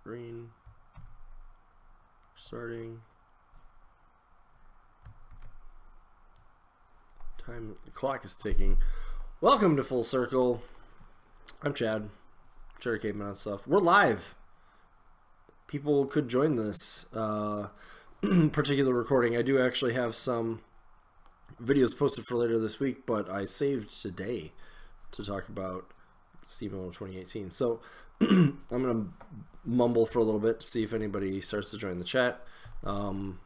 green. Starting. Time, the clock is ticking. Welcome to Full Circle. I'm Chad. Cherry Caveman and stuff. We're live. People could join this particular recording. I do actually have some videos posted for later this week, but I saved today to talk about Steamroller 2018. So I'm going to mumble for a little bit to see if anybody starts to join the chat. And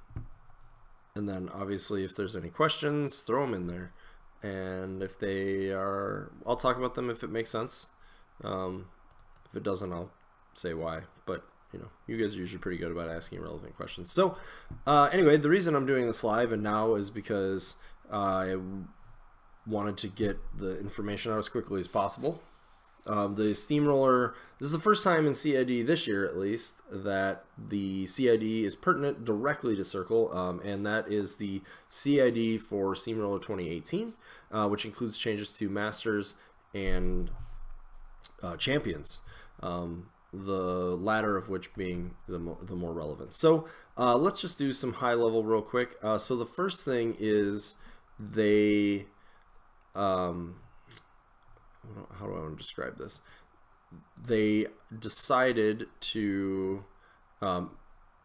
then obviously if there's any questions, throw them in there. And if they are, I'll talk about them if it makes sense. If it doesn't, I'll say why. But you know, you guys are usually pretty good about asking relevant questions. So anyway, the reason I'm doing this live and now is because I wanted to get the information out as quickly as possible. The Steamroller, this is the first time in CID this year at least that the CID is pertinent directly to Circle, and that is the CID for Steamroller 2018, which includes changes to Masters and Champions, the latter of which being the more relevant. So let's just do some high level real quick. So the first thing is they how do I want to describe this? They decided to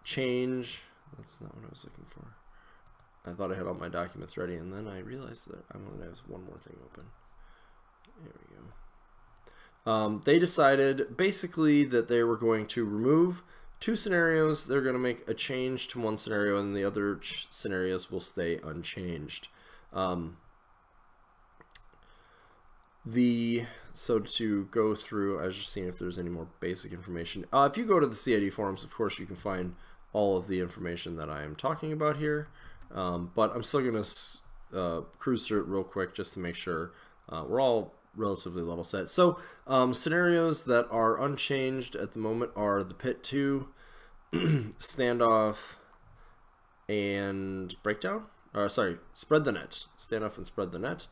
change. That's not what I was looking for. I thought I had all my documents ready, and then I realized that I wanted to have one more thing open. There we go. They decided basically that they were going to remove two scenarios. They're going to make a change to one scenario, and the other scenarios will stay unchanged. So to go through, I was just seeing if there's any more basic information. If you go to the CID forums, of course, you can find all of the information that I am talking about here. But I'm still going to cruise through it real quick just to make sure we're all relatively level set. So scenarios that are unchanged at the moment are the Pit 2, Standoff, and Breakdown. Sorry, Spread the Net. Standoff and Spread the Net.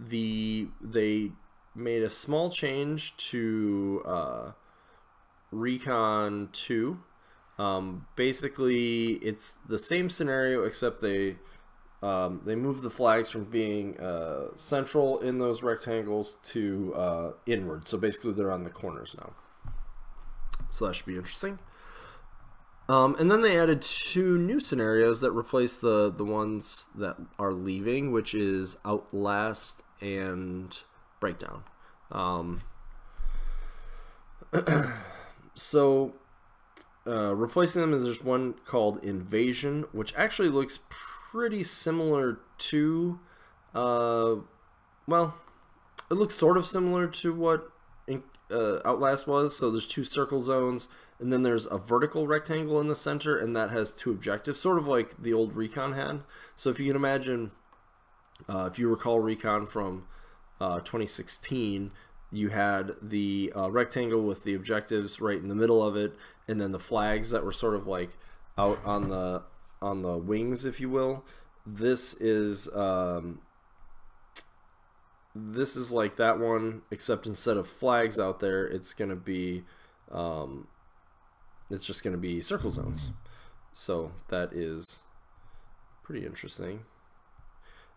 They made a small change to Recon 2. Basically, it's the same scenario except they moved the flags from being central in those rectangles to inward. So basically, they're on the corners now. So that should be interesting. And then they added two new scenarios that replace the ones that are leaving, which is Outlast and Breakdown. So replacing them is there's one called Invasion, which actually looks pretty similar to, well, it looks sort of similar to what Outlast was. So there's two circle zones, and then there's a vertical rectangle in the center, and that has two objectives, sort of like the old Recon had. So if you can imagine, if you recall Recon from 2016, you had the rectangle with the objectives right in the middle of it, and then the flags that were sort of like out on the wings, if you will. This is like that one, except instead of flags out there, it's gonna be it's just gonna be circle zones. So that is pretty interesting.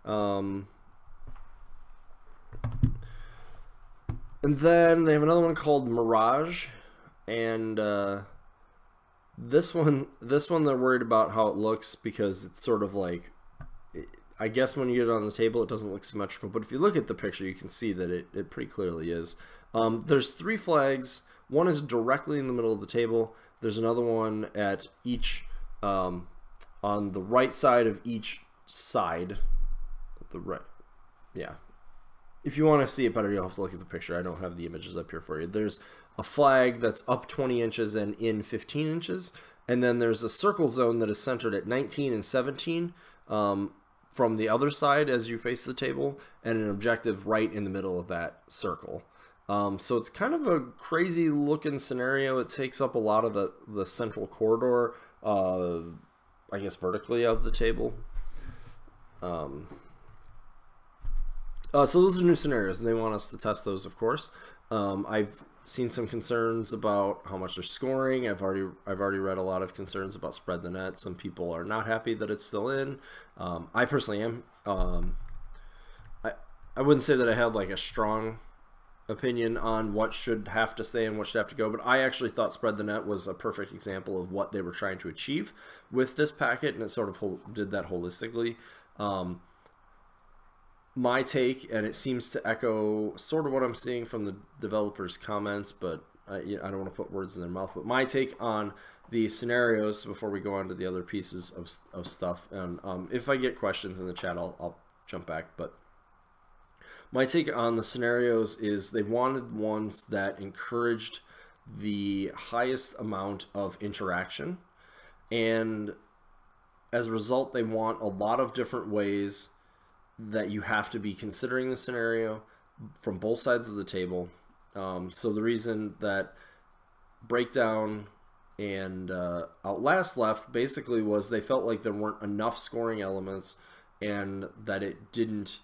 And then they have another one called Mirage, and this one they're worried about how it looks because it's sort of like, I guess when you get it on the table it doesn't look symmetrical, but if you look at the picture you can see that it pretty clearly is. There's three flags. One is directly in the middle of the table. There's another one at each on the right side of each side. The right, yeah. If you want to see it better, you'll have to look at the picture. I don't have the images up here for you. There's a flag that's up 20 inches and in 15 inches. And then there's a circle zone that is centered at 19 and 17 from the other side as you face the table, and an objective right in the middle of that circle. So it's kind of a crazy looking scenario. It takes up a lot of the central corridor, I guess vertically of the table. So those are new scenarios, and they want us to test those, of course. I've seen some concerns about how much they're scoring. I've already read a lot of concerns about spread the net. Some people are not happy that it's still in. I personally am. I wouldn't say that I have like a strong opinion on what should have to stay and what should have to go, but I actually thought spread the net was a perfect example of what they were trying to achieve with this packet, and it sort of did that holistically. My take, and it seems to echo sort of what I'm seeing from the developers' comments, but I don't want to put words in their mouth, but my take on the scenarios before we go on to the other pieces of stuff, and if I get questions in the chat, I'll jump back, but my take on the scenarios is they wanted ones that encouraged the highest amount of interaction, and as a result, they want a lot of different ways that you have to be considering the scenario from both sides of the table. So the reason that Breakdown and Outlast left basically was they felt like there weren't enough scoring elements, and that it didn't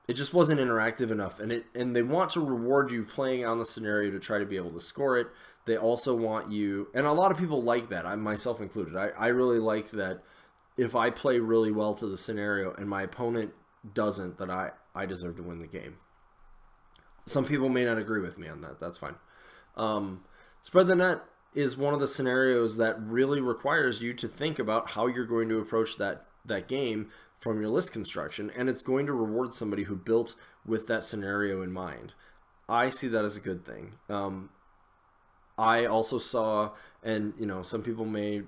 it just wasn't interactive enough, and they want to reward you playing on the scenario to try to be able to score it. They also want you, and a lot of people like that, I myself included. I really like that if I play really well to the scenario and my opponent doesn't, that I deserve to win the game. Some people may not agree with me on that. That's fine. Spread the net is one of the scenarios that really requires you to think about how you're going to approach that game from your list construction, and it's going to reward somebody who built with that scenario in mind. I see that as a good thing. I also saw, and some people may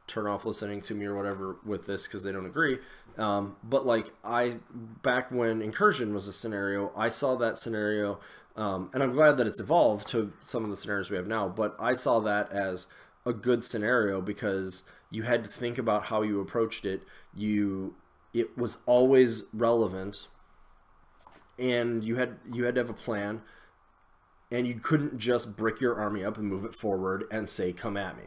turn off listening to me or whatever with this because they don't agree, but like back when Incursion was a scenario, I saw that scenario, and I'm glad that it's evolved to some of the scenarios we have now, but I saw that as a good scenario because you had to think about how you approached it. It was always relevant, and you had to have a plan, and you couldn't just brick your army up and move it forward and say, come at me.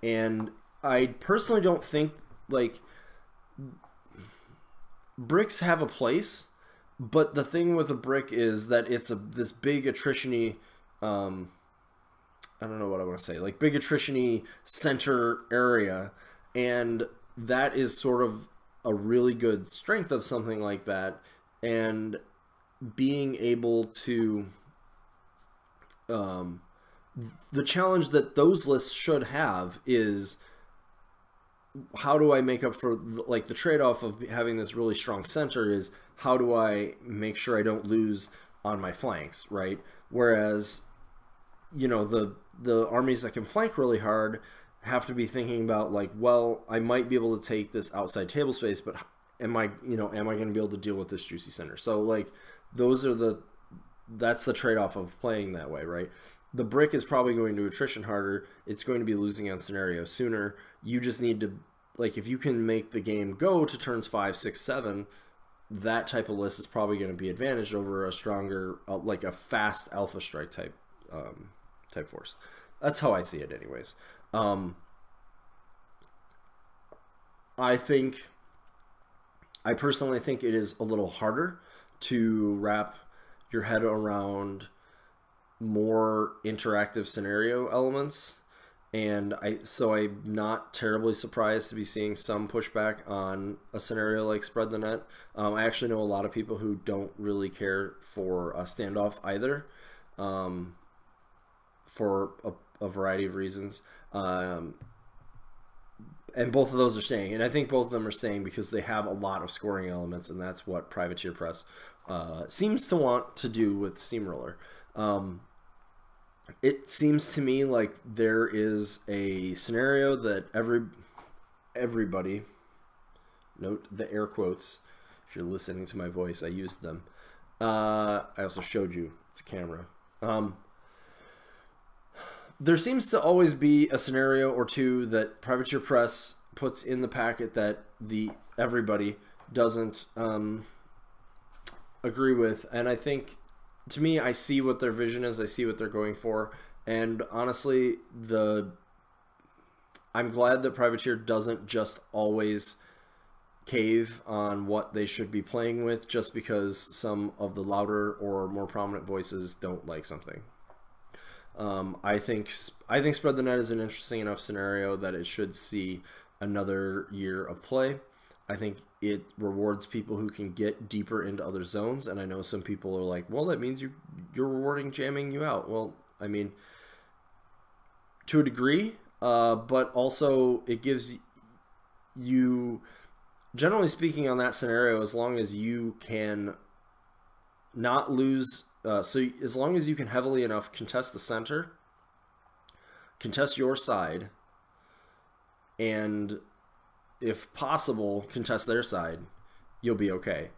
And I personally don't think, like, bricks have a place, but the thing with a brick is that it's this big attrition-y, I don't know what I want to say, like big attrition-y center area, and that is sort of a really good strength of something like that, and being able to the challenge that those lists should have is, how do I make up for, like, the trade-off of having this really strong center is, how do I make sure I don't lose on my flanks, right? Whereas, the armies that can flank really hard have to be thinking about, like, well, I might be able to take this outside table space, but am I going to be able to deal with this juicy center? So, like, that's the trade-off of playing that way, right? The brick is probably going to attrition harder. It's going to be losing on scenario sooner. You just need to, like, if you can make the game go to turns 5, 6, 7, that type of list is probably going to be advantaged over a stronger, like a fast alpha strike type force. That's how I see it, anyways. I personally think it is a little harder to wrap your head around more interactive scenario elements, and so I'm not terribly surprised to be seeing some pushback on a scenario like Spread the Net. I actually know a lot of people who don't really care for a standoff either, for a variety of reasons, and both of those are staying, and I think both of them are staying because they have a lot of scoring elements, and that's what Privateer Press seems to want to do with Steamroller. It seems to me like there is a scenario that everybody, note the air quotes, if you're listening to my voice, I used them. I also showed you, it's a camera. There seems to always be a scenario or two that Privateer Press puts in the packet that everybody doesn't agree with, and I think, to me, I see what their vision is, I see what they're going for, and honestly, I'm glad that Privateer doesn't just always cave on what they should be playing with just because some of the louder or more prominent voices don't like something. I think Spread the Net is an interesting enough scenario that it should see another year of play. I think it rewards people who can get deeper into other zones, and I know some people are like, well, that means you're rewarding jamming you out. Well, I mean, to a degree, but also it gives you, generally speaking, on that scenario, as long as you can not lose, so as long as you can heavily enough contest the center, contest your side, and if possible, contest their side, you'll be okay.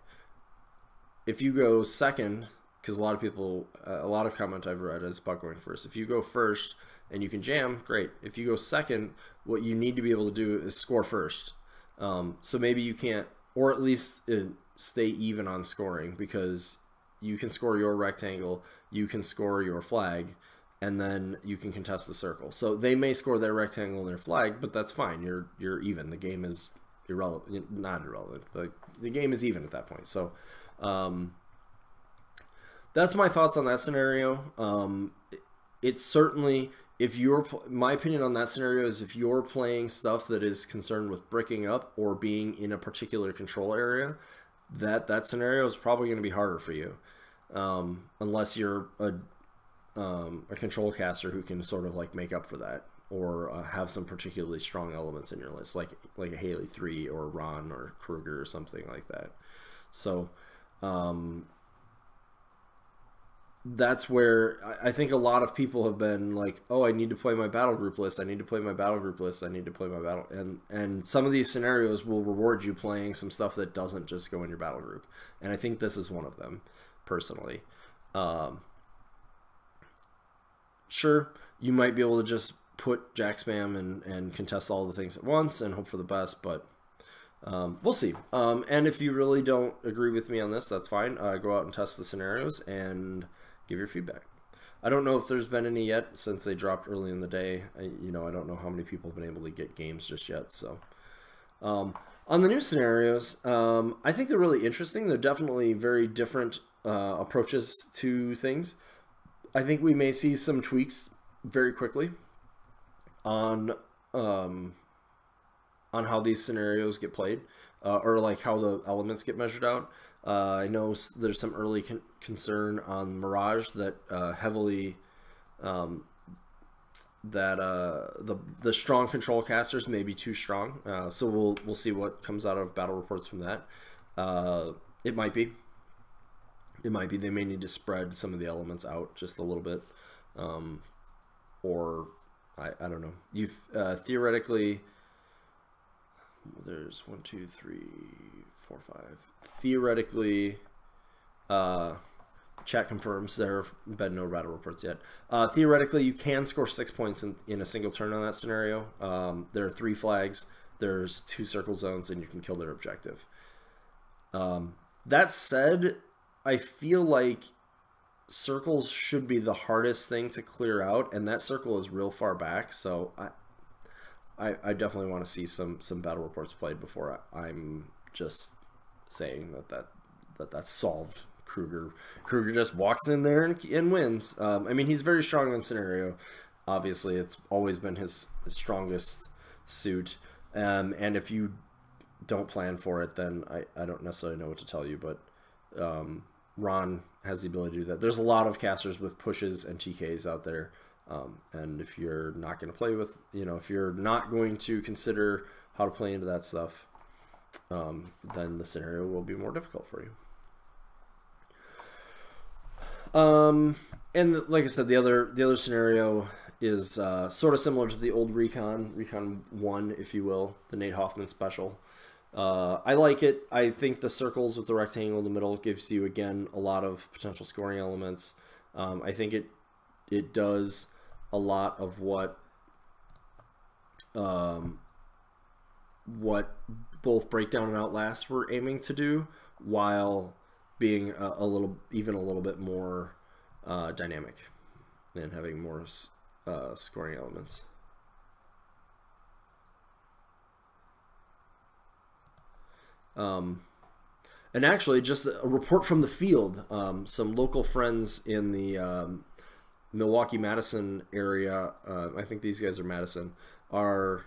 If you go second, because a lot of people, a lot of comment I've read is about going first. If you go first and you can jam, great. If you go second, what you need to be able to do is score first. So maybe you can't, or at least stay even on scoring, because you can score your rectangle, you can score your flag, and then you can contest the circle. So they may score their rectangle and their flag, but that's fine. You're even. The game is irrelevant, not irrelevant. The game is even at that point. So that's my thoughts on that scenario. It's certainly, if you're, my opinion on that scenario is if you're playing stuff that is concerned with bricking up or being in a particular control area, that scenario is probably going to be harder for you, unless you're a control caster who can sort of like make up for that, or have some particularly strong elements in your list, like a Haley 3 or Ron or Kruger or something like that. So that's where I think a lot of people have been like, oh, I need to play my battle group list, I need to play my battle group list, I need to play my battle, and some of these scenarios will reward you playing some stuff that doesn't just go in your battle group, and I think this is one of them, personally. Sure, you might be able to just put jack spam and contest all the things at once and hope for the best, but we'll see. And if you really don't agree with me on this, that's fine. Go out and test the scenarios and give your feedback. I don't know if there's been any yet since they dropped early in the day. I don't know how many people have been able to get games just yet. So on the new scenarios, I think they're really interesting. They're definitely very different approaches to things. I think we may see some tweaks very quickly on how these scenarios get played, or like how the elements get measured out. I know there's some early concern on Mirage that heavily the strong control casters may be too strong. So we'll see what comes out of battle reports from that. It might be. They may need to spread some of the elements out just a little bit, or I don't know. You've theoretically, there's 1, 2, 3, 4, 5. Theoretically, chat confirms there have been no battle reports yet. Theoretically, you can score 6 points in a single turn on that scenario. There are 3 flags. There's 2 circle zones, and you can kill their objective. That said, I feel like circles should be the hardest thing to clear out, and that circle is real far back, so I definitely want to see some battle reports played before I'm just saying that's solved. Kruger just walks in there and wins. I mean, he's very strong in scenario. Obviously, it's always been his strongest suit, and if you don't plan for it, then I don't necessarily know what to tell you, but Ron has the ability to do that. There's a lot of casters with pushes and TKs out there, and if you're not going to play with, if you're not going to consider how to play into that stuff, then the scenario will be more difficult for you. And like I said, the other scenario is sort of similar to the old Recon 1, if you will, the Nate Hoffman special. I like it. I think the circles with the rectangle in the middle gives you, again, a lot of potential scoring elements. I think it does a lot of what both Breakdown and Outlast were aiming to do, while being a little bit more dynamic and having more scoring elements. And actually, just a report from the field. Some local friends in the Milwaukee-Madison area, I think these guys are Madison, are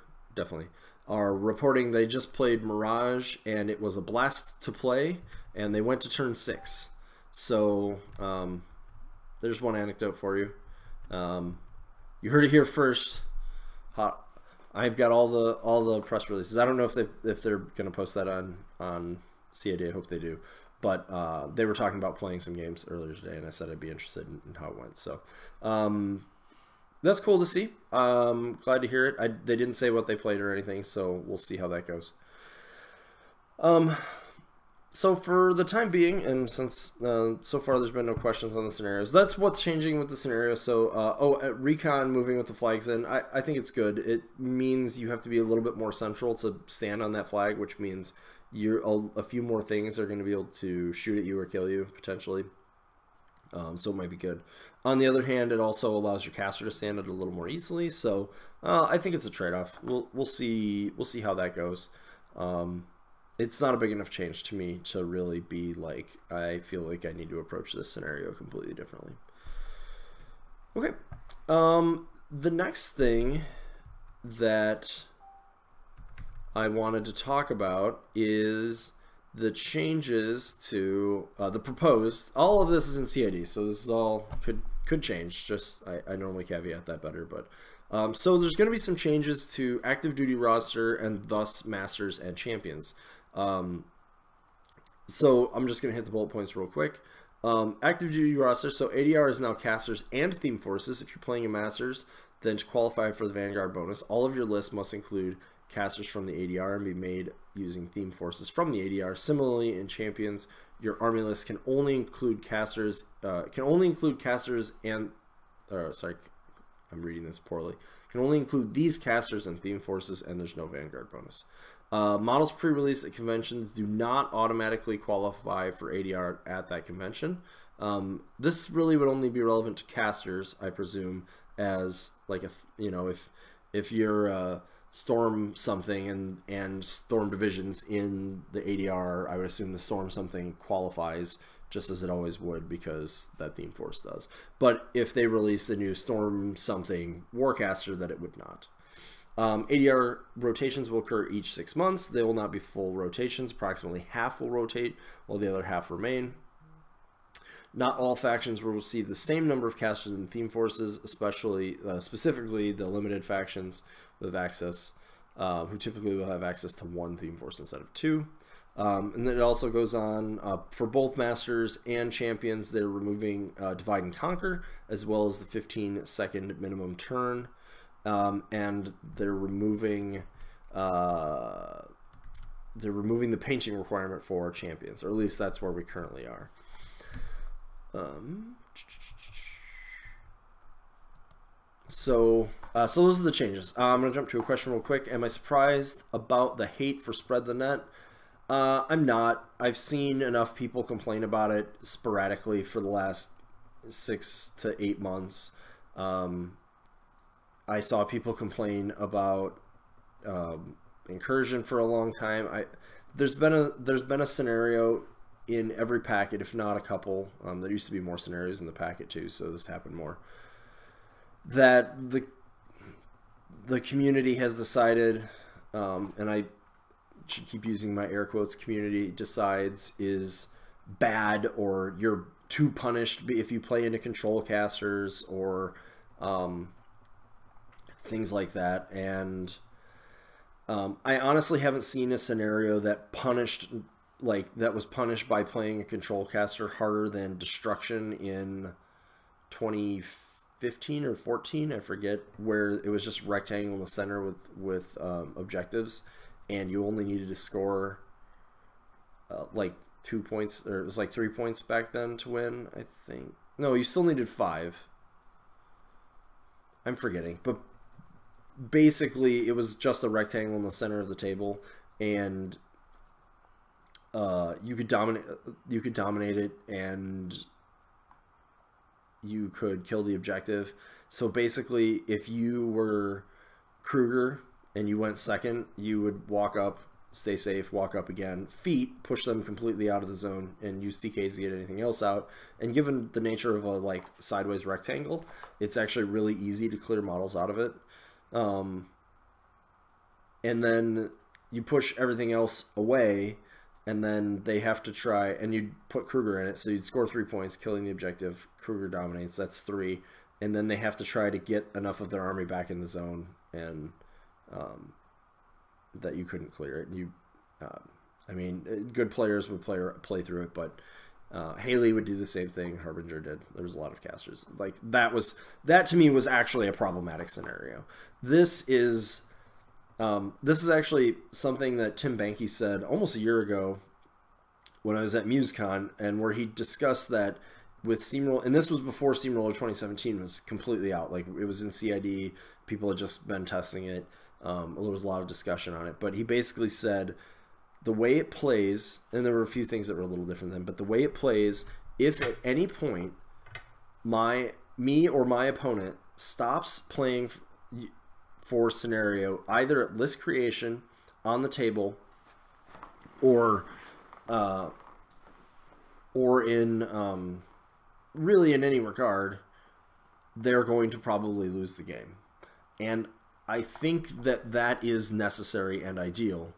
reporting they just played Mirage, and it was a blast to play, and they went to turn 6. So there's one anecdote for you. You heard it here first. I've got all the press releases. I don't know if they're going to post that on CID. I hope they do. But they were talking about playing some games earlier today, and I said I'd be interested in how it went. So that's cool to see. Glad to hear it. They didn't say what they played or anything, so we'll see how that goes. So for the time being, and since so far there's been no questions on the scenarios, that's what's changing with the scenario. So, Recon moving with the flags in, I think it's good. It means you have to be a little bit more central to stand on that flag, which means a few more things are going to be able to shoot at you or kill you, potentially. So it might be good. On the other hand, it also allows your caster to stand it a little more easily, so I think it's a trade-off. We'll see how that goes. It's not a big enough change to me to really be like, I feel like I need to approach this scenario completely differently. Okay. The next thing that I wanted to talk about is the changes to the proposed. All of this is in CID, so this is all could change. Just I normally caveat that better, but so there's going to be some changes to active duty roster and thus masters and champions. So I'm just going to hit the bullet points real quick. Active duty roster. So ADR is now casters and theme forces. If you're playing in masters, then to qualify for the Vanguard bonus, all of your lists must include casters from the ADR and be made using theme forces from the ADR. Similarly, in champions, your army list can only include casters. And sorry, I'm reading this poorly. Can only include these casters and theme forces, and there's no Vanguard bonus. Models pre-released at conventions do not automatically qualify for ADR at that convention. This really would only be relevant to casters, I presume, as like if you're storm something and storm divisions in the ADR, I would assume the storm something qualifies just as it always would because that theme force does. But if they release a new storm something warcaster, that it would not. ADR rotations will occur each 6 months. They will not be full rotations. Approximately half will rotate while the other half remain. Not all factions will receive the same number of casters and theme forces, specifically the limited factions with access, who typically will have access to 1 theme force instead of 2. And then it also goes on for both masters and champions. They're removing divide and conquer, as well as the 15-second minimum turn, and they're removing the painting requirement for champions, or at least that's where we currently are. So those are the changes. I'm going to jump to a question real quick. Am I surprised about the hate for Spread the Net? I'm not. I've seen enough people complain about it sporadically for the last 6 to 8 months. I saw people complain about incursion for a long time. There's been a scenario in every packet, if not a couple. There used to be more scenarios in the packet too, so this happened more. That the community has decided, and I should keep using my air quotes, community decides is bad, or you're too punished if you play into control casters, or things like that. And I honestly haven't seen a scenario that was punished by playing a control caster harder than Destruction in 2015 or 14, I forget, where it was just rectangle in the center with objectives, and you only needed to score like 2 points, or it was like 3 points back then to win, I think. No, you still needed 5. I'm forgetting, but basically it was just a rectangle in the center of the table, and you could dominate it, and you could kill the objective. So basically, if you were Kruger and you went second, you would walk up stay safe, walk up again. Feet, push them completely out of the zone and use TKs to get anything else out. And given the nature of a like sideways rectangle, it's actually really easy to clear models out of it. And then you push everything else away, and then they have to try, and you'd put Kruger in it, so you'd score 3 points, killing the objective. Kruger dominates, that's 3. And then they have to try to get enough of their army back in the zone, and that you couldn't clear it. You, I mean, good players would play through it, but Haley would do the same thing. Harbinger did. There was a lot of casters. Like that to me was actually a problematic scenario. This is actually something that Tim Banky said almost a year ago when I was at MuseCon, and where he discussed that with Steamroller, and this was before Steamroller 2017 was completely out. Like, it was in CID, people had just been testing it. There was a lot of discussion on it, but he basically said the way it plays, and there were a few things that were a little different then, but the way it plays, if at any point me or my opponent stops playing for scenario, either at list creation on the table or in really in any regard, they're going to probably lose the game. And I think that that is necessary and ideal,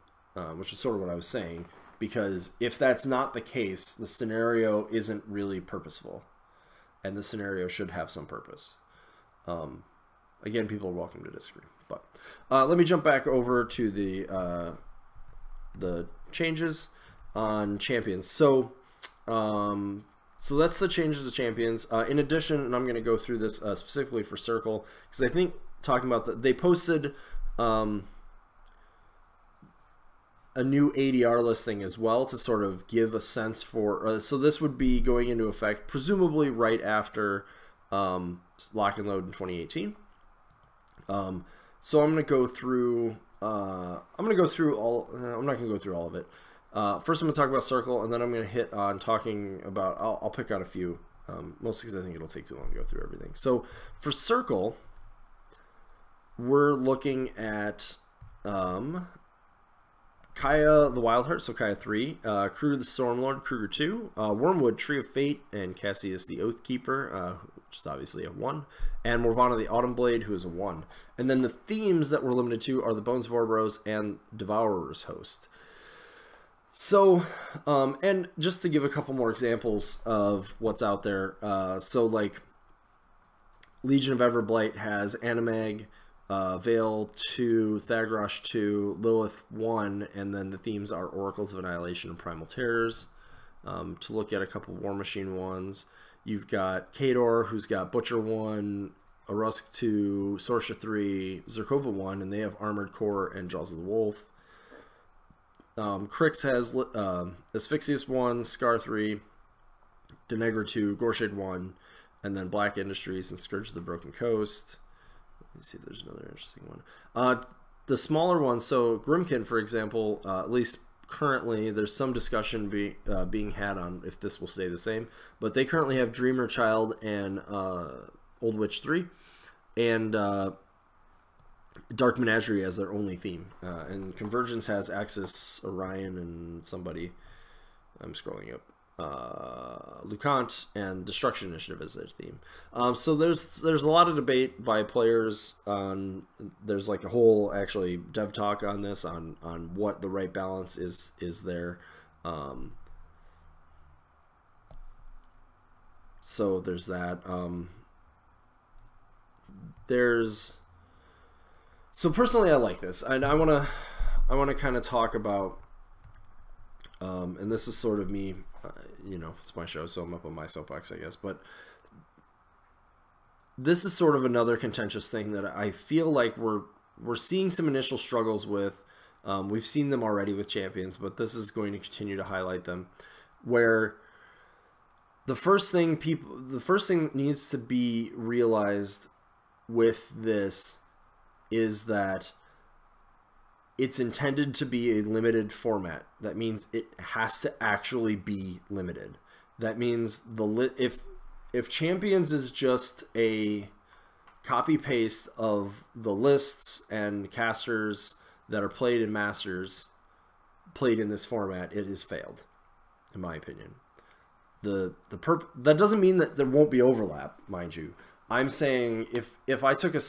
which is sort of what I was saying, because if that's not the case, the scenario isn't really purposeful, and the scenario should have some purpose. Again, people are welcome to disagree, but let me jump back over to the changes on champions. So that's the changes to champions. In addition, and I'm going to go through this specifically for Circle, because I think talking about they posted a new ADR listing as well to sort of give a sense for. So this would be going into effect presumably right after Lock and Load in 2018. So I'm going to go through. I'm not going to go through all of it. First, I'm going to talk about Circle, and then I'm going to hit on talking about. I'll pick out a few, mostly because I think it'll take too long to go through everything. So for Circle, we're looking at Kaya the Wildheart, so Kaya 3, Kruger the Stormlord, Kruger 2, Wormwood, Tree of Fate, and Cassius the Oathkeeper, which is obviously a 1, and Morvana the Autumn Blade, who is a 1. And then the themes that we're limited to are the Bones of Orboros and Devourer's Host. So, and just to give a couple more examples of what's out there, so like Legion of Everblight has Animag, Veil 2, Thagrosh 2, Lilith 1, and then the themes are Oracles of Annihilation and Primal Terrors. To look at a couple War Machine ones, you've got Kador, who's got Butcher 1, Arusk 2, Sorsha 3, Zerkova 1, and they have Armored Core and Jaws of the Wolf. Crix has Asphyxius 1, Scar 3, Denegra 2, Gorshade 1, and then Black Industries and Scourge of the Broken Coast. Let me see if there's another interesting one. The smaller ones, so Grimkin, for example, at least currently, there's some discussion being had on if this will stay the same, but they currently have Dreamer Child and Old Witch 3, and Dark Menagerie as their only theme. And Convergence has Axis, Orion, and somebody, I'm scrolling up, Lucant and Destruction Initiative as their theme. So there's a lot of debate by players on, there's like a whole actually dev talk on this, on what the right balance is there. So there's that. So personally, I like this, and I want to kind of talk about, and this is sort of me, you know, it's my show, so I'm up on my soapbox, I guess, but this is sort of another contentious thing that I feel like we're seeing some initial struggles with. We've seen them already with champions, but this is going to continue to highlight them, where the first thing that needs to be realized with this is that it's intended to be a limited format. That means it has to actually be limited. That means if Champions is just a copy paste of the lists and casters that are played in Masters, played in this format, it has failed, in my opinion. That doesn't mean that there won't be overlap, mind you. I'm saying if I took a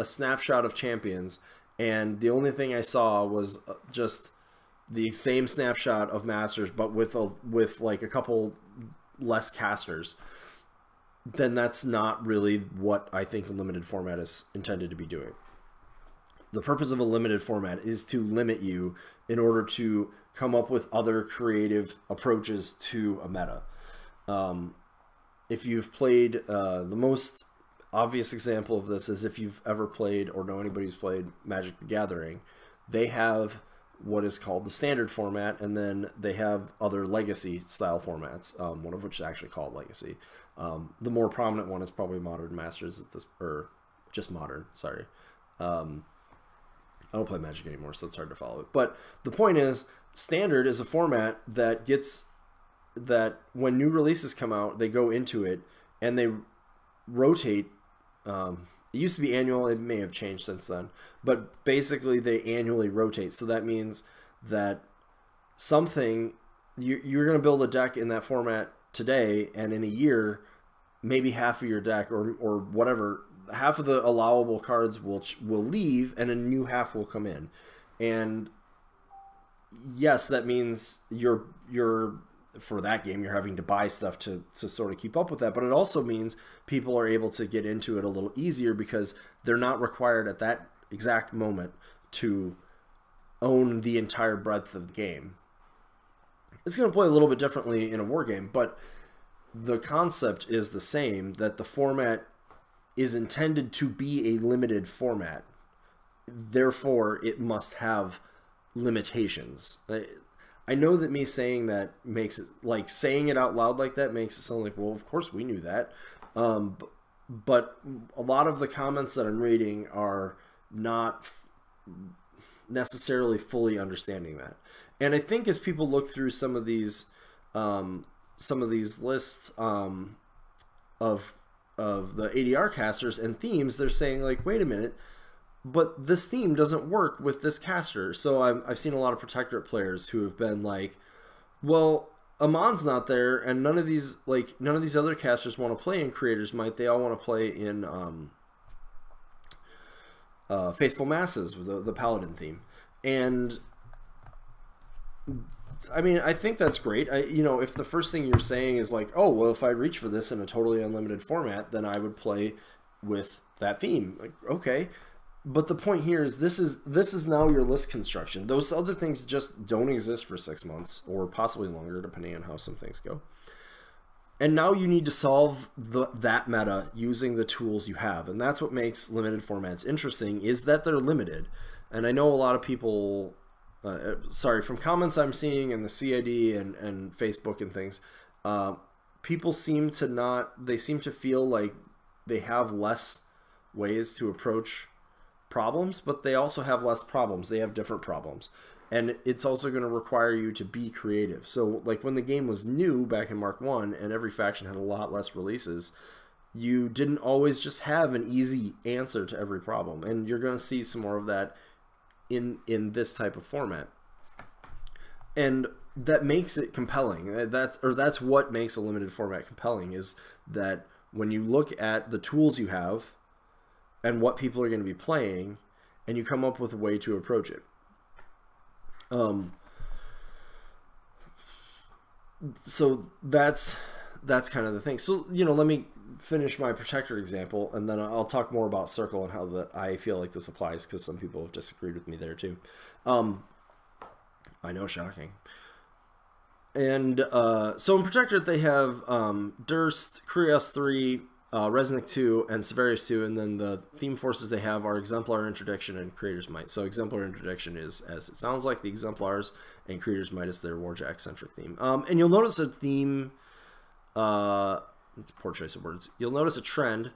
snapshot of Champions and the only thing I saw was just the same snapshot of Masters, but with like a couple less casters, then that's not really what I think a limited format is intended to be doing. The purpose of a limited format is to limit you in order to come up with other creative approaches to a meta. If you've played, the most obvious example of this is if you've ever played or know anybody who's played Magic the Gathering, they have what is called the standard format, and then they have other legacy style formats, one of which is actually called Legacy. The more prominent one is probably Modern Masters, or just Modern, sorry. I don't play Magic anymore, so it's hard to follow it. But the point is, Standard is a format that when new releases come out, they go into it and they rotate. It used to be annual. It may have changed since then. But basically, they annually rotate. So that means that something, you're going to build a deck in that format today, and in a year, maybe half of your deck or whatever, half of the allowable cards will leave, and a new half will come in. And yes, that means you're for that game, you're having to buy stuff to sort of keep up with that. But it also means people are able to get into it a little easier because they're not required at that exact moment to own the entire breadth of the game. It's going to play a little bit differently in a war game, but the concept is the same, that the format is intended to be a limited format. Therefore, it must have limitations. I know that me saying that makes it, like, saying it out loud like that makes it sound like, well, of course we knew that. But a lot of the comments that I'm reading are not necessarily fully understanding that. And I think as people look through some of these lists of the ADR casters and themes, they're saying, like, wait a minute, but this theme doesn't work with this caster. So I've seen a lot of Protectorate players who have been like, well, Amon's not there, and none of these other casters want to play in Creator's Might. They all want to play in Faithful Masses with the Paladin theme. And I mean, I think that's great. If the first thing you're saying is like, oh, well, if I reach for this in a totally unlimited format, then I would play with that theme. Like, okay. But the point here is this is now your list construction. Those other things just don't exist for 6 months or possibly longer, depending on how some things go. And now you need to solve that meta using the tools you have. And that's what makes limited formats interesting, is that they're limited. And I know a lot of people, from comments I'm seeing in the CID and Facebook and things, people seem to feel like they have less ways to approach problems, but they also have less problems. They have different problems. And it's also going to require you to be creative. So, like, when the game was new back in Mark 1 and every faction had a lot less releases, you didn't always just have an easy answer to every problem. And you're going to see some more of that in this type of format. And that makes it compelling. That's what makes a limited format compelling, is that when you look at the tools you have and what people are going to be playing, and you come up with a way to approach it. So that's kind of the thing. So, let me finish my Protector example, and then I'll talk more about Circle and how that I feel like this applies, because some people have disagreed with me there too. I know, shocking. And so in Protectorate they have Durst, Krios 3, Resnick 2, and Severius 2, and then the theme forces they have are Exemplar, Interdiction, and Creator's Might. So Exemplar, Interdiction is, as it sounds like, the Exemplars, and Creator's Might is their Warjack-centric theme. And you'll notice a theme, it's a poor choice of words, you'll notice a trend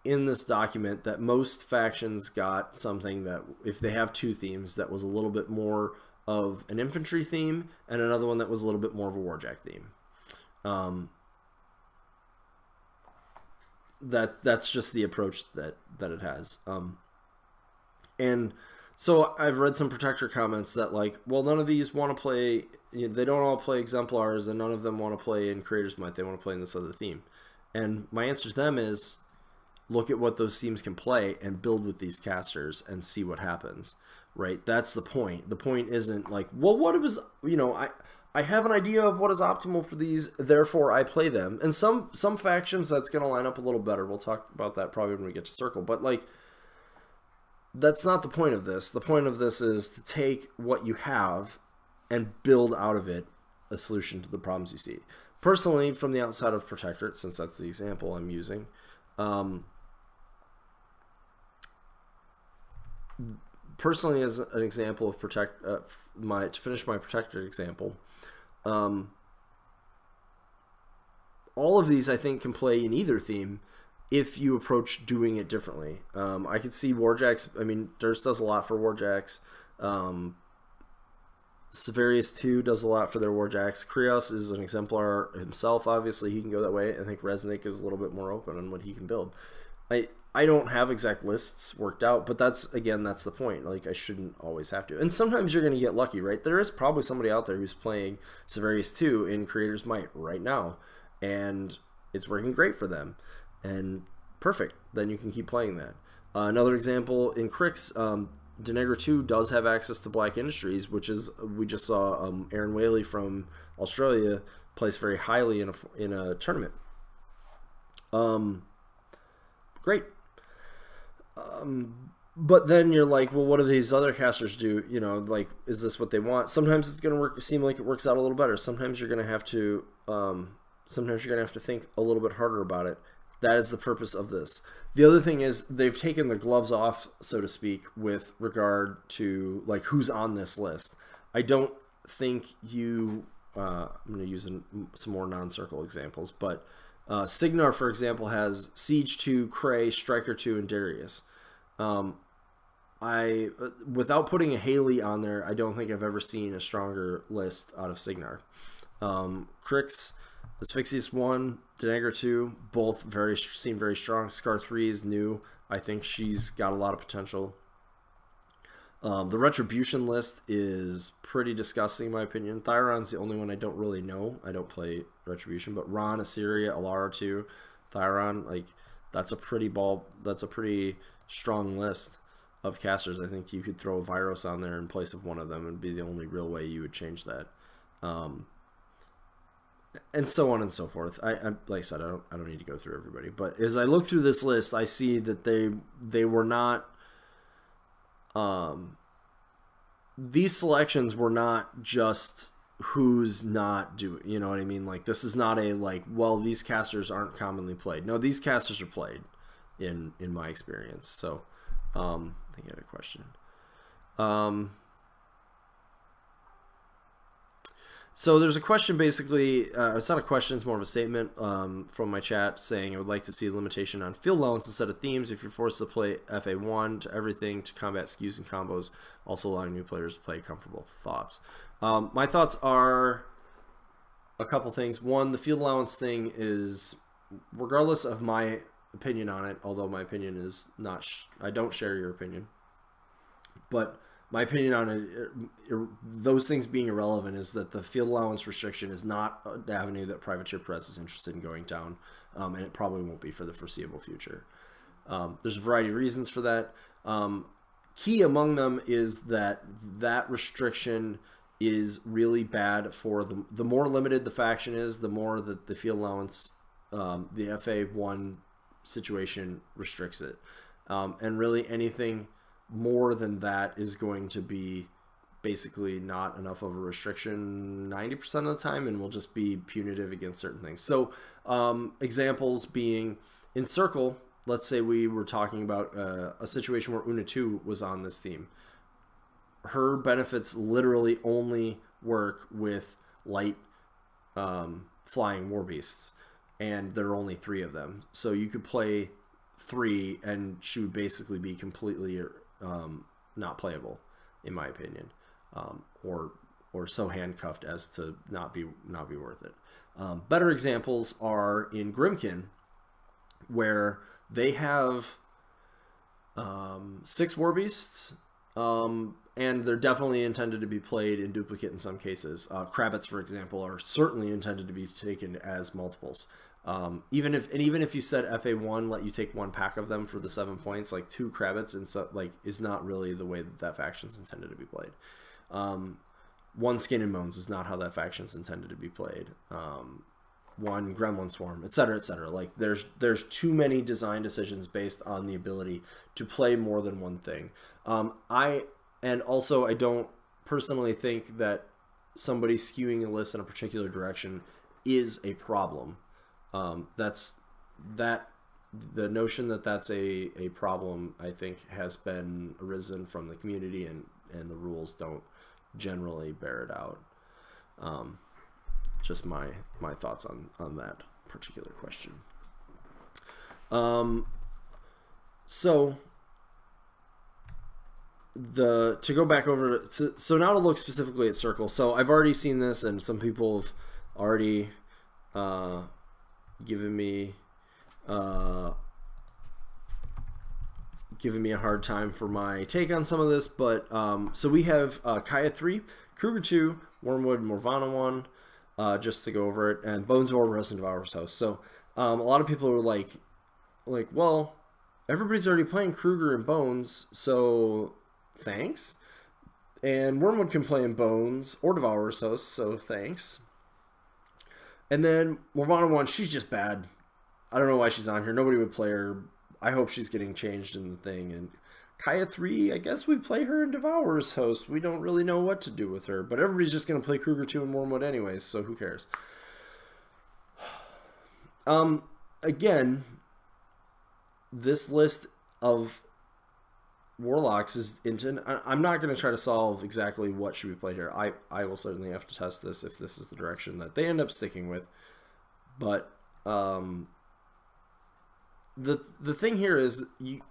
in this document that most factions got something that, if they have two themes, that was a little bit more of an infantry theme, and another one that was a little bit more of a Warjack theme. That's just the approach that it has. And So I've read some Protector comments that like, well, none of these want to play, they don't all play Exemplars, and none of them want to play in Creator's Might. They want to play in this other theme. And my answer to them is, look at what those themes can play and build with these casters and see what happens, right? That's the point. The point isn't like, well, what it was, I have an idea of what is optimal for these, therefore I play them. And some factions that's going to line up a little better. We'll talk about that probably when we get to Circle. But like, that's not the point of this. The point of this is to take what you have and build out of it a solution to the problems you see. Personally, from the outside of Protectorate, since that's the example I'm using, personally, as an example of to finish my Protectorate example, all of these I think can play in either theme if you approach doing it differently. I could see Warjacks. I mean, Durst does a lot for Warjacks. Severius 2 does a lot for their Warjacks. Krios is an exemplar himself. Obviously, he can go that way. I think Resnick is a little bit more open on what he can build. I don't have exact lists worked out, but that's the point. Like, I shouldn't always have to. And sometimes you're going to get lucky, right? There is probably somebody out there who's playing Severius 2 in Creator's Might right now, and it's working great for them. And perfect. Then you can keep playing that. Another example in Crix, Denegra 2 does have access to Black Industries, which is, we just saw Aaron Whaley from Australia place very highly in a tournament. Great. But then you're like, well, what do these other casters do? Like, is this what they want? Sometimes it's going to seem like it works out a little better. Sometimes you're going to have to think a little bit harder about it. That is the purpose of this. The other thing is they've taken the gloves off, so to speak, with regard to like who's on this list. I don't think I'm going to use some more non-circle examples, but Signar, for example, has Siege 2, Cray, Striker 2, and Darius. Without putting a Haley on there, I don't think I've ever seen a stronger list out of Signar. Crix, Asphyxius 1, Denegra 2, both seem very strong. Scar 3 is new. I think she's got a lot of potential. The Retribution list is pretty disgusting in my opinion. Thyron's the only one I don't really know. I don't play Retribution, but Ron, Assyria, Alara 2, Thyron, like that's a pretty strong list of casters. I think you could throw a Virus on there in place of one of them and be the only real way you would change that. And so on and so forth. I like I said, I don't need to go through everybody, but as I look through this list, I see that they were not. These selections were not just who's not doing. You know what I mean? Like this is not a like, well, these casters aren't commonly played. No, these casters are played, in my experience. So, I think I had a question. So there's a question basically, it's not a question, it's more of a statement from my chat saying I would like to see a limitation on field allowance instead of themes if you're forced to play FA1 to everything to combat skews and combos, also allowing new players to play comfortable. Thoughts? My thoughts are a couple things. One, the field allowance thing is, regardless of my opinion on it, although my opinion is not, I don't share your opinion, but my opinion on it, those things being irrelevant, is that the field allowance restriction is not an avenue that Privateer Press is interested in going down, and it probably won't be for the foreseeable future. There's a variety of reasons for that. Key among them is that restriction is really bad for the more limited the faction is, the more that the field allowance, the FA1 situation restricts it. And really anything more than that is going to be basically not enough of a restriction 90% of the time, and will just be punitive against certain things. So examples being in Circle, let's say we were talking about a situation where Una 2 was on this theme. Her benefits literally only work with light flying war beasts, and there are only 3 of them. So you could play 3 and she would basically be completely not playable, in my opinion, or so handcuffed as to not be worth it. Better examples are in Grimkin, where they have 6 war beasts And they're definitely intended to be played in duplicate in some cases. Kravitz, for example, are certainly intended to be taken as multiples. Even if you said FA1 let you take 1 pack of them for the 7 points, like 2 Kravitz and so, like, is not really the way that faction is intended to be played. 1 Skin and Bones is not how that faction is intended to be played. 1 Gremlin Swarm, etc., etc. Like, there's too many design decisions based on the ability to play more than one thing. And also, I don't personally think that somebody skewing a list in a particular direction is a problem. The notion that that's a problem, I think, has been arisen from the community, and the rules don't generally bear it out. Just my thoughts on that particular question. So to go back over, so now to look specifically at Circle. So I've already seen this, and some people have already given me a hard time for my take on some of this. But so we have Kaya 3, Kruger 2, Wormwood, Morvana 1, just to go over it, and Bones of Orboros and Devourer's House. So a lot of people are like, well, everybody's already playing Kruger and Bones, so thanks. And Wormwood can play in Bones or Devourer's House, so thanks. And then Morvana 1, she's just bad. I don't know why she's on here. Nobody would play her. I hope she's getting changed in the thing. And Kaya 3, I guess we play her in Devourer's Host. We don't really know what to do with her. But everybody's just going to play Kruger 2 and Wormwood anyways, so who cares? Again, this list of Warlocks is into... I'm not going to try to solve exactly what should be played here. I will certainly have to test this if this is the direction that they end up sticking with. But the thing here is you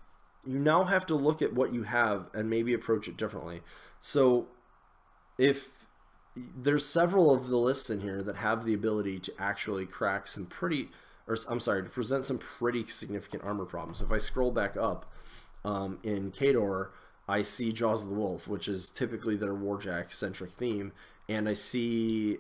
now have to look at what you have and maybe approach it differently. So if there's several of the lists in here that have the ability to actually crack some pretty... to present some pretty significant armor problems. If I scroll back up, in Khador, I see Jaws of the Wolf, which is typically their Warjack-centric theme, and I see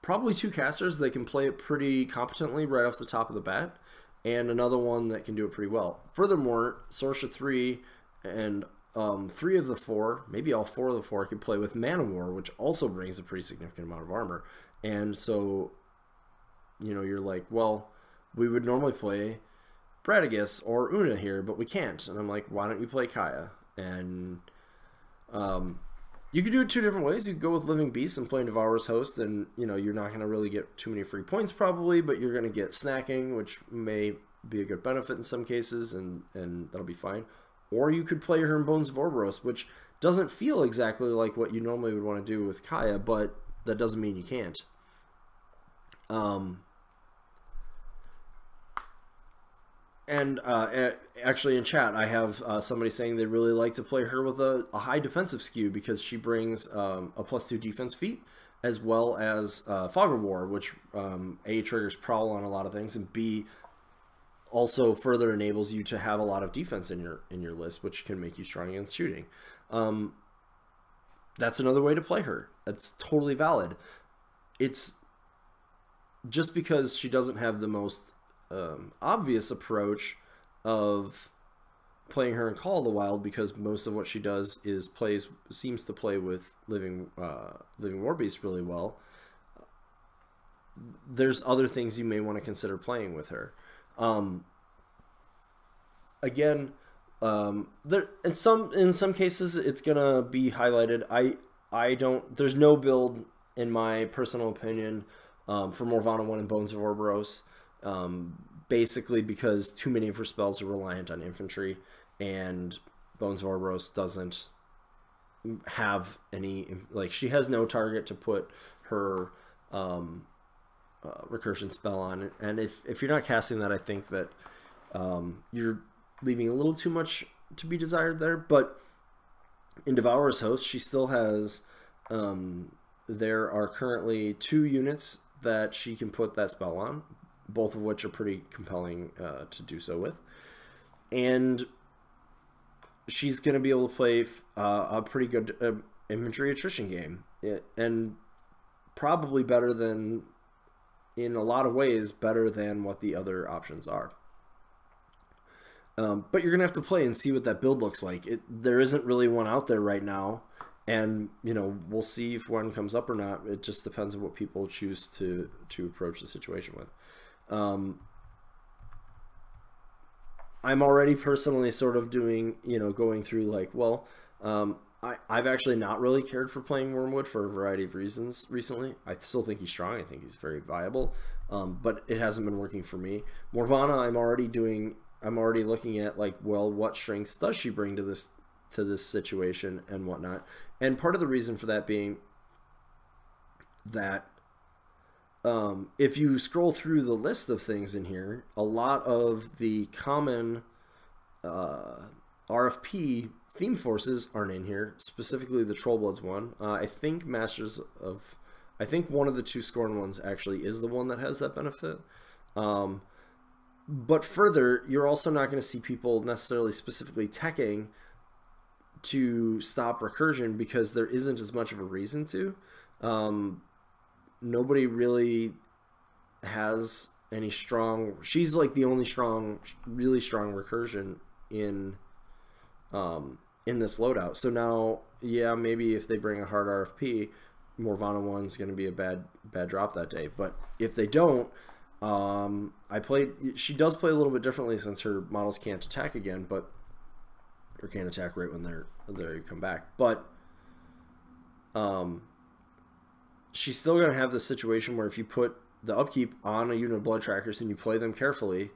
probably 2 casters that can play it pretty competently right off the top of the bat, and another one that can do it pretty well. Furthermore, Sorcerer 3 and 3 of the 4, maybe all 4 of the 4, can play with Manowar, which also brings a pretty significant amount of armor. And so, you know, you're like, well, we would normally play Bradagus or Una here, but we can't. And I'm like, why don't you play Kaya? And you could do it 2 different ways. You could go with Living Beasts and play Devourer's Host, and, you know, you're not going to really get too many free points probably, but you're going to get snacking, which may be a good benefit in some cases, and that'll be fine. Or you could play her in Bones of Orboros, which doesn't feel exactly like what you normally would want to do with Kaya, but that doesn't mean you can't. Actually in chat, I have somebody saying they really like to play her with a high defensive skew because she brings a +2 defense feat, as well as Fog of War, which A, triggers Prowl on a lot of things, and B, also further enables you to have a lot of defense in your list, which can make you strong against shooting. That's another way to play her. That's totally valid. It's just because she doesn't have the most obvious approach of playing her in Call of the Wild, because most of what she does is seems to play with Living Warbeast really well. There's other things you may want to consider playing with her. Again, in some cases it's gonna be highlighted. There's no build, in my personal opinion, for Morvana 1 and Bones of Orboros, basically because too many of her spells are reliant on infantry, and Bones of Orboros doesn't have any, like, she has no target to put her recursion spell on, and if you're not casting that, I think that you're leaving a little too much to be desired there. But in Devourer's Host, she still has there are currently 2 units that she can put that spell on, both of which are pretty compelling to do so with. And she's going to be able to play a pretty good infantry attrition game, and probably better than, in a lot of ways, better than what the other options are. But you're going to have to play and see what that build looks like. There isn't really one out there right now, and we'll see if one comes up or not. It just depends on what people choose to approach the situation with. I'm already personally sort of doing, going through like, well, I've actually not really cared for playing Wormwood for a variety of reasons recently. I still think he's strong. I think he's very viable, but it hasn't been working for me. Morvana, I'm already looking at like, well, what strengths does she bring to this situation and whatnot. And part of the reason for that being that if you scroll through the list of things in here, a lot of the common RFP theme forces aren't in here, specifically the Trollbloods one. I think I think one of the two Scorn ones actually is the one that has that benefit. But further, you're also not going to see people necessarily specifically teching to stop recursion because there isn't as much of a reason to. Nobody really has any strong. She's like the only really strong recursion in this loadout. So now, yeah, maybe if they bring a hard RFP, Morvana 1's going to be a bad drop that day. But if they don't, she does play a little bit differently since her models can't attack again, or can't attack right when they come back. But she's still going to have this situation where if you put the upkeep on a unit of blood trackers and you play them carefully,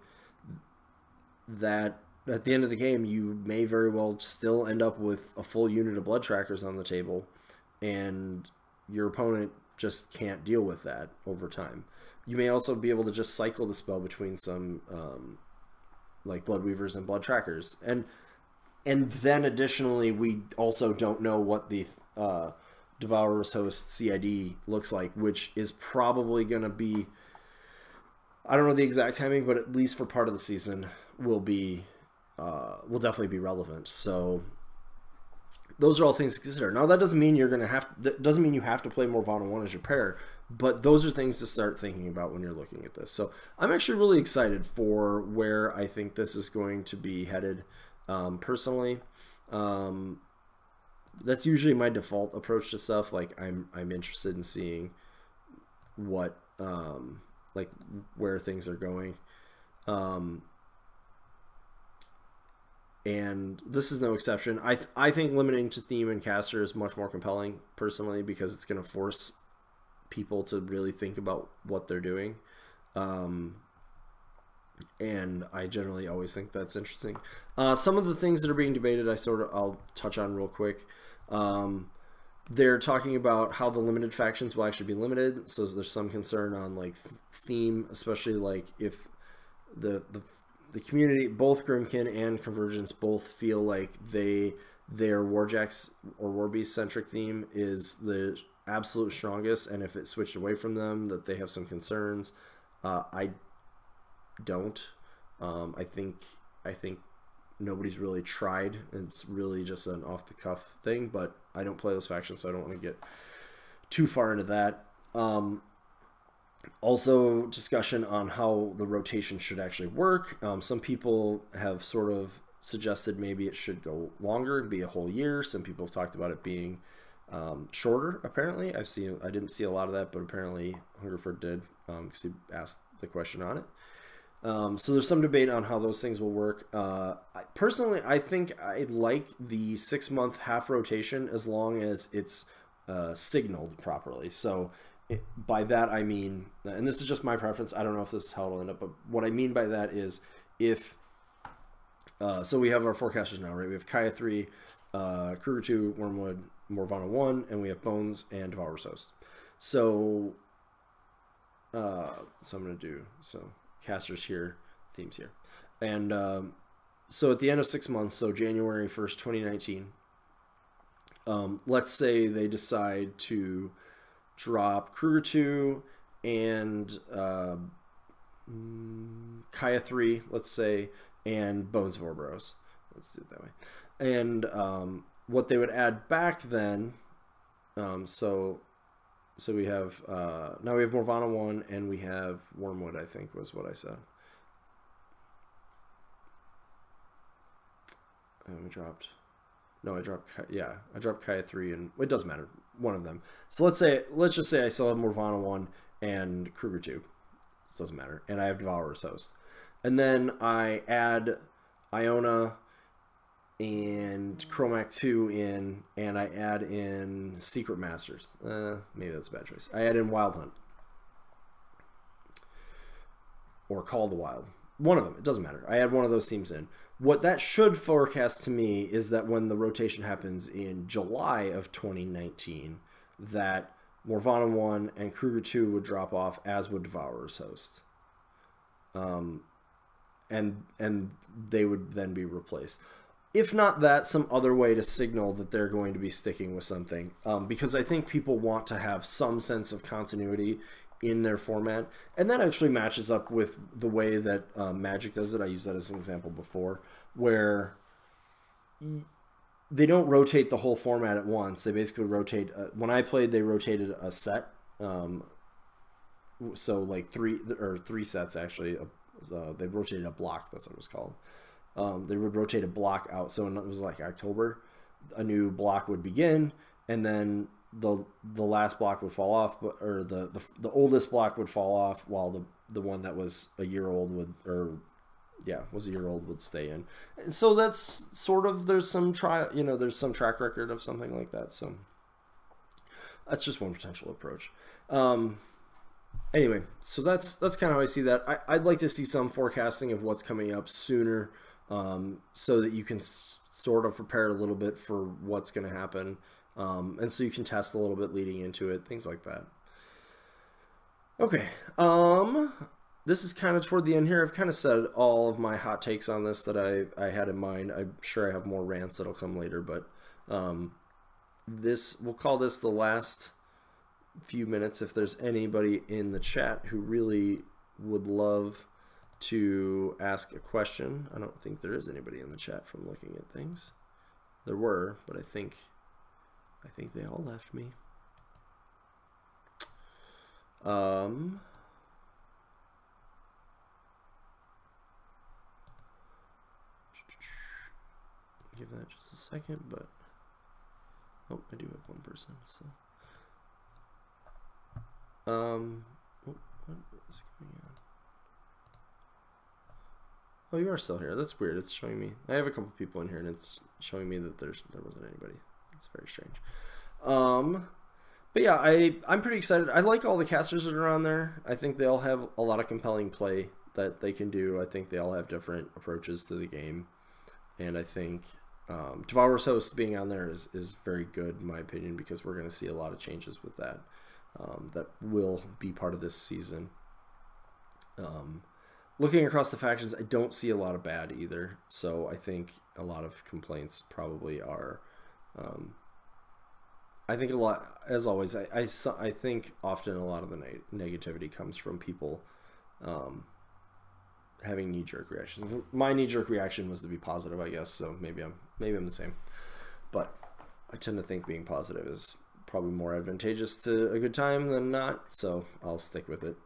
that at the end of the game you may very well still end up with a full unit of blood trackers on the table, and your opponent just can't deal with that over time. You may also be able to just cycle the spell between some like Blood Weavers and Blood Trackers, and then additionally we also don't know what the Devourer's Host CID looks like, which is probably going to be, I don't know the exact timing, but at least for part of the season will definitely be relevant. So those are all things to consider. Now that doesn't mean you have to play Morvana 1 as your pair, but those are things to start thinking about when you're looking at this. So I'm actually really excited for where I think this is going to be headed. Personally, that's usually my default approach to stuff. Like I'm interested in seeing what like where things are going. And this is no exception. I think limiting to theme and caster is much more compelling personally, because it's going to force people to really think about what they're doing. And I generally always think that's interesting. Some of the things that are being debated, I'll touch on real quick. They're talking about how the limited factions will actually be limited. So there's some concern on like theme, especially like if the community, both Grimkin and Convergence, both feel like their Warjacks or Warbeast centric theme is the absolute strongest, and if it switched away from them, that they have some concerns. I don't. I think nobody's really tried. It's really just an off the cuff thing, but I don't play those factions, so I don't want to get too far into that. Also, discussion on how the rotation should actually work. Some people have sort of suggested maybe it should go longer and be a whole year. Some people have talked about it being shorter. Apparently, I didn't see a lot of that, but apparently Hungerford did, because he asked the question on it. So there's some debate on how those things will work. Personally, I think I like the 6-month half rotation as long as it's signaled properly. So by that I mean, and this is just my preference, I don't know if this is how it'll end up, but what I mean by that is if so we have our forecasters now, right? We have Kaya 3, Kruger 2, Wormwood, Morvana 1, and we have Bones and Devourer's Host. So I'm going to do casters here, themes here. And so at the end of 6 months, so January 1st, 2019, let's say they decide to drop Kruger 2 and Kaya 3, let's say, and Bones of Orboros. Let's do it that way. And what they would add back then, so we have, now we have Morvana 1 and we have Wormwood, I think was what I said. And we dropped, no, I dropped Kaya 3 and it doesn't matter, one of them. So let's just say I still have Morvana 1 and Kruger 2. It doesn't matter. And I have Devourer's Host. And then I add Iona and Chromac 2 in, and I add in Secret Masters. Maybe that's a bad choice. I add in Wild Hunt. Or Call of the Wild. One of them. It doesn't matter. I add one of those teams in. What that should forecast to me is that when the rotation happens in July of 2019, that Morvana 1 and Kruger 2 would drop off, as would Devourer's Host. And they would then be replaced. If not that, some other way to signal that they're going to be sticking with something. Because I think people want to have some sense of continuity in their format. And that actually matches up with the way that Magic does it. I used that as an example before, where they don't rotate the whole format at once. They basically rotate. When I played, they rotated a set. So like three sets actually. They rotated a block. That's what it was called. They would rotate a block out. So it was like October, a new block would begin, and then the last block would fall off, or the oldest block would fall off, while the one that was a year old would stay in. And so that's sort of, there's some track record of something like that. So that's just one potential approach. Anyway, so that's kind of how I see that. I'd like to see some forecasting of what's coming up sooner, so that you can sort of prepare a little bit for what's going to happen, and so you can test a little bit leading into it, things like that. Okay, this is kind of toward the end here. I've kind of said all of my hot takes on this that I had in mind. I'm sure I have more rants that'll come later, but we'll call this the last few minutes. If there's anybody in the chat who really would love to ask a question. I don't think there is anybody in the chat from looking at things. There were, but I think they all left me. Give that just a second, but oh, I do have one person. So what is going on? Oh, you are still here. That's weird. It's showing me. I have a couple people in here, and it's showing me that there wasn't anybody. It's very strange. But yeah, I'm pretty excited. I like all the casters that are on there. I think they all have a lot of compelling play that they can do. I think they all have different approaches to the game, and I think Devourer's Host being on there is very good in my opinion, because we're going to see a lot of changes with that that will be part of this season. Looking across the factions, I don't see a lot of bad either. So I think a lot of complaints probably are. I think a lot, as always, I think often a lot of the negativity comes from people having knee-jerk reactions. My knee-jerk reaction was to be positive, I guess. So maybe I'm the same. But I tend to think being positive is probably more advantageous to a good time than not. So I'll stick with it.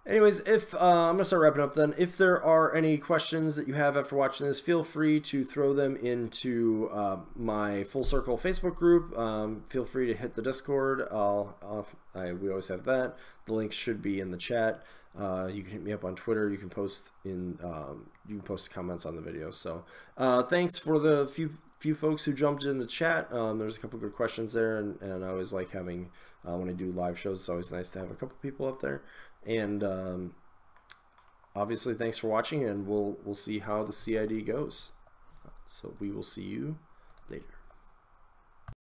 Anyways, I'm going to start wrapping up then. If there are any questions that you have after watching this, feel free to throw them into my Full Circle Facebook group. Feel free to hit the Discord. We always have that. The link should be in the chat. You can hit me up on Twitter. You can post comments on the video. So thanks for the few folks who jumped in the chat. There's a couple good questions there, and I always like having, when I do live shows, it's always nice to have a couple people up there. And obviously, thanks for watching, and we'll see how the CID goes. So we will see you later.